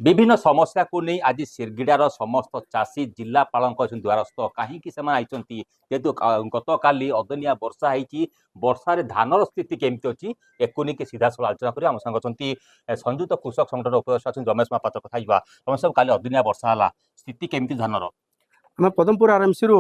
विभिन्न समस्या को नहीं आज सिरगिडार समस्त चाषी जिलापाल द्वारस्थ कहीं जेहेतु गत काली अदनिया वर्षा होती वर्षा धान स्थिति केमती अच्छी एक नहीं सीधा सब आलोचना करें आम संगे संयुक्त कृषक संगठन उपदेष्टा अच्छे रमेश महापात्र कथा रमेश काली अदनिया वर्षा है स्थिति केमती धानर आम पदमपुर आरएमसी रु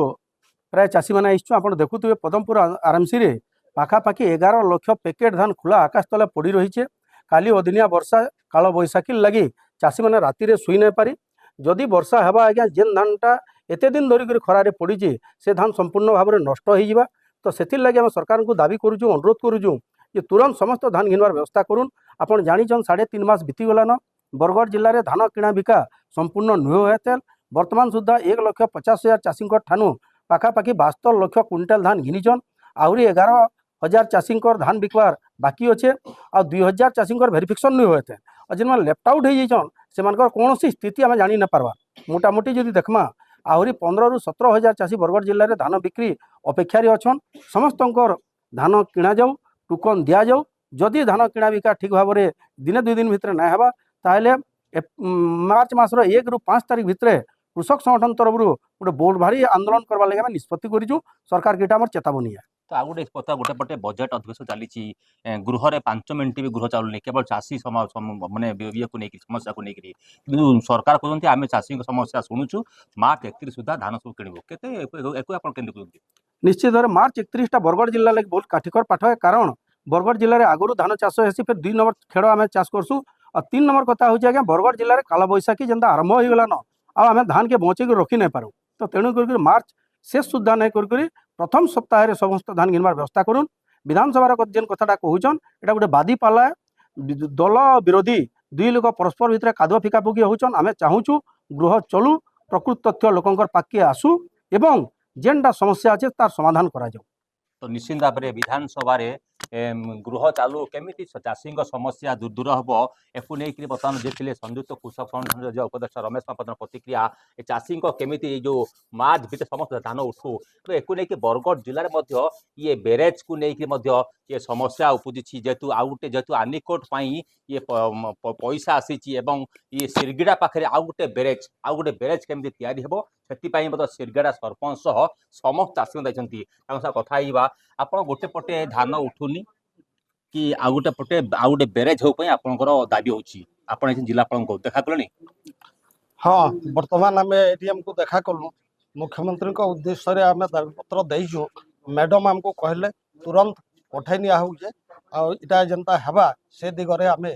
प्राय चाषी मैंने आप देखुए पदमपुर आरएमसी रे पाखापाखि 11 लाख पैकेट धान खुला आकाश तले पड़ रही है। काली अदिनिया वर्षा काल बैशाखी लगी चाषी मैंने राति शुई नहीं पारी जदि वर्षा हेबा आज्ञा जेन धानटा एत दिन धरिक खरारे पड़ी से धान संपूर्ण भाव में नष्ट हो तो से लगे आम सरकार को दाबी करुँ अनुरोध करुँ कि तुरंत समस्त धान घिनवार व्यवस्था करूँ। आप जानीछन 3.5 मास बीतीगलान बरगढ़ जिले में धान किणा बिका संपूर्ण नुह होते बर्तमान सुधा 1,50,000 चाषी ठानु पाखापाखि 72 लाख क्विंटाल धान घिनीचन आहरी 11,000 चाषी धान बिकवार बाकी अच्छे आ 2,000 चाषी वेरिफिकेशन नुह होते और जिन लेफ्ट आउट होन से कौन स्थिति आम जानी न पार्बा मोटामोटी जदि देखमा आहरी 15,000 ରୁ 17,000 चाषी बरगढ़ जिले में धान बिक्री अपेक्षार अच्छन समस्त धान किणा जाऊ टोकन दि जाऊ जदि धान किणा बिका ठीक भाव में दिने 2 दिन भितर ना हेबा ताहले मार्च मासर 1 ରୁ 5 तारिख भितर कृषक संगठन तरफ गोटे बोर्ड भारी आंदोलन करवा लगे निष्पत्ति करूँ सरकार के चेतावनी है। तो आउ गोटे कथा गोटे पटे बजेट अधिवेशन चली गृह में 5 मिनिट भी गृह चलुनी केवल चाषी मानने ये को लेकर समस्या को लेकर सरकार कहते आम चाषी समस्या शुणुचु मार्च 31 सुधा धान सब किणु निश्चित भाव मार्च 31 बरगढ़ जिला लगे बहुत काठिकर पाठ है कारण बरगढ़ जिले में आगुरी धान चाष होसी फिर 2 नंबर खेड़ आम चाष करसु और 3 नंबर कथा हूँ आज्ञा बरगढ़ जिले में काल बैशाखी जेनता आरंभ हो गलान आम धान के बचे रखी नहीं पारू तो तेणु कर मार्च शेष सुधा नहीं कर प्रथम सप्ताह समस्त धान घिनवार व्यवस्था करूँ। विधानसभा जेन कथाटा कहून एटा गोटे बादी पाला दल विरोधी 2 लोक परस्पर भितर कादुआ फिकाफुकी होचन आम चाहूँ गृह चलू प्रकृत तथ्य लोकंर पाखे आसू एवं जेनटा समस्या अच्छे तार समाधान करा जाऊ। तो निश्चित भाव में विधानसभा गृह चालू केमी चाषी समस्या दूर हम एक बर्तमान देखिए संयुक्त कृषक संगठन उपदेष्टा रमेश महापात्र प्रतिक्रिया चाषी केमी जो मार्च भितर समस्त धान उठू तो एक बरगढ़ जिले में ये बेरेज को लेकिन ये समस्या उपजी जेहेतु आउ गोटे जेहेतु आनिकोट ये पैसा आसी ये सिरगिड़ा पाखे आउ गोटे बेरेज केमी या सिरगिड़ा सरपंच समस्त चाषी कथा आप गोटे पटे धान उठूनी कि आउ गोटे पटे आउ गोटे बेरेज होपाई आपनकर दाबी होची आपण जिलापाल को देखा कलनी। हाँ बर्तमान आम एडीएम को देखा कलु मुख्यमंत्री उद्देश्य आम दाबी पत्र देचु मैडम आमको कहले तुरंत पठाई निया होजे आटा जेनता हेबा से दिगरे आम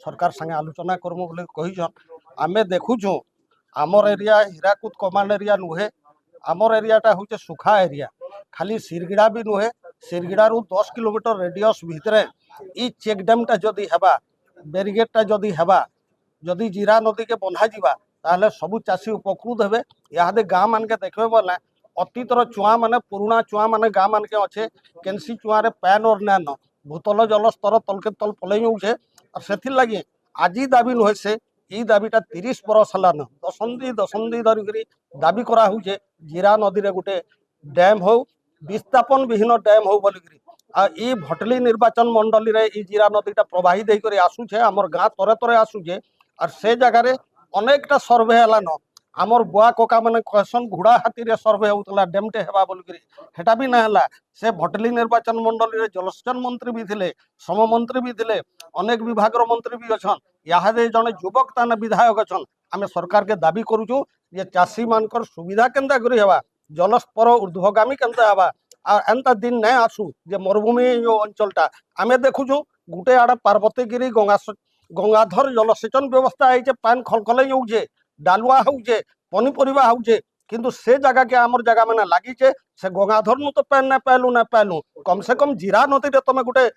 सरकार संगे आलोचना करमु बोले कहिछन आमे देखुछु आमर एरिया हीराकुद कमांड एरिया नुहे आमर एरियाटा होचे सुखा एरिया खाली सिरगिड़ा भी नुहे सिरगिड़ारू 10 किलोमीटर रेडियस भितर ई चेक डैमटा जदि हेबा बेरिगेडटा जदि हेबा जदि जीरा नदी के बंधा जीवा ताहले सबु चाषी उपकृत हेबे। यादे गाँ मान के देखबे बोले अतीतर चुआ माने पुराना चुआ माने गाँ मान के अच्छे केनसी चुआ पैन और नान भूतल जल स्तर तलके तल पलई होचे और सेथिर लगी आजी दाबी नुहे से ई दाबीटा 30 बरस हलान दशंधि धरिक दाबी करा होचे जीरा नदी रे गोटे डैम हो विस्थापन विहीन डैम हो बोलिकी आ भटली निर्वाचन मंडली रे ई जीरा नदीटा प्रवाहित होकर आसुचे आमर गाँ तरे तरे आसुचे और से जगार अनेकटा सर्वे हलान आमर बुआ कका मैंने कहसन घोड़ा हाथी रे सर्वे होता डैमटे हेबा बोलिकी हेटा भी ना हला से भटली निर्वाचन मंडली रे जलसेचन मंत्री भी थिले श्रम मंत्री भी थिले अनेक विभाग मंत्री भी अच्छन यादे जड़े युवक ताने विधायक अच्छन आम सरकार के दाबी करूँ जे चाषी मानकर सुविधा केनता करी हेबा जलस्तर ऊर्ध्वगामी केनता हेबा आ एंता दिन नहीं आसू जे मरुभूमि जो अंचलटा आम देखुछु गोटे आड़े पार्वतीगिरी गंगाधर जलसेचन व्यवस्था है पान खलखल होचे डालुआ होचे पनीपरिया होचे किंतु से जगह के आमर जगह मैंने लगिचे से गंगाधर नु तो पैन ना पालू कम से कम जीरा नदी रे तुम गोटे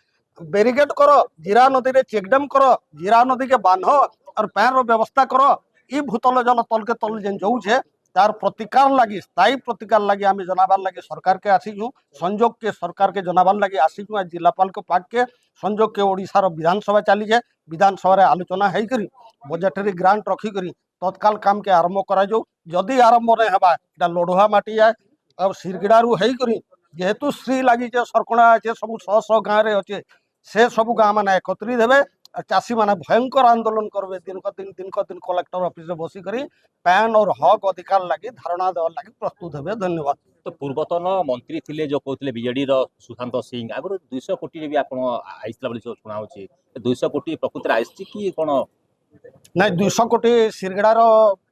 बेरिगेड कर जीरा नदी रे चेकडेम कर जीरा नदी के बांध और पैन व्यवस्था कर ई भूतल जल तल के तल जेन जाऊे तार प्रतिकार लगी स्थायी प्रतिकार लगी आम जनाबार लगे सरकार के आसीचु संजोग के सरकार के जनाबार लगे आसीचु आज जिलापाल के पाक के संजोग के ओडिशार विधानसभा चली जाए विधानसभा आलोचना होकर बजेटरी ग्रांट रखिक तत्काल काम के आरंभ करा जदि आरंभ नहीं हेबा लड़ुआ माटी जाए और सिरगिड़ारू होकर जेहेतु श्री लगी सरकणा अच्छे सब 100 गाँव में अच्छे से सब गाँ मैंने एकत्रित हे चाषी माने भयंकर आंदोलन करबे दिन को दिन कलेक्टर ऑफिस रे बसी करी पैन और हक अधिकार लगी धारणा देवा लगी प्रस्तुत हेबे। धन्यवाद। तो पूर्वतन मंत्री थिले जो कहते बीजेडी सुशांत सिंह आगु 200 कोटी भी आपण आइसला बोली सुना होची 200 कोटी प्रकृति आइछि कि कोन नहीं 200 कोटी सिरगड़ार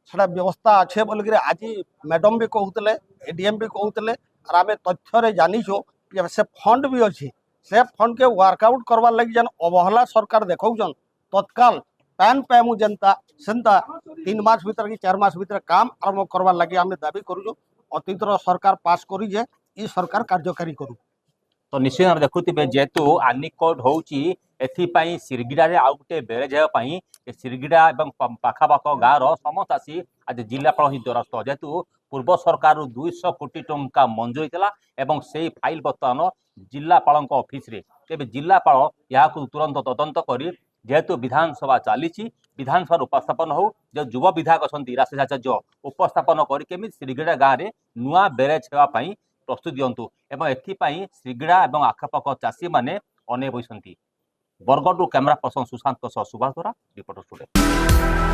सेटा व्यवस्था अच्छे बोलिक आज मैडम भी कहते एडीएम भी कहते और आम तथ्य जानीचु कि से फंड भी अच्छी से फंड के वर्कआउट करवार लगी जेन अवहेला सरकार देखौन तत्काल पैन पैमु जनता सेंता 3 मास भीतर कि 4 मास भीतर काम आरंभ करवार लगी आम दाबी करूँ अतीतर सरकार पास करी जे ई सरकार कार्यकारी करू। तो निश्चित भाव देखुवे जेहेतु आनिकोड होची एथिपाई सिरगिड़ा रे आउ गोटे बेरेज हेबाई सिरगिड़ा एवं पाखापाख गाँव समस्त आसी आज जिलापाल ही द्वारस्थ जेहेतु पूर्व सरकार 200 कोटी टंका मंजूर होता एवं से फाइल बर्तमान जिलापाल ऑफिस रे तेज जिलापाल यहाँ तुरंत तदंत कर जेहेतु विधानसभा चली विधानसभा उपस्थापन हो जो युव विधायक अच्छा राशि आचार्य उपस्थापन करमी सिरगिड़ा गाँव में नुआ बेरेज होगापी प्रस्तुत दिंतु एवं एथिपाई श्रीगिड़ा और आखपाख चाषी मैंने अने बसंती। बरगढ़ कैमेरा पर्सन सुशांत सुभाष द्वारा रिपोर्टर स्टूडियो।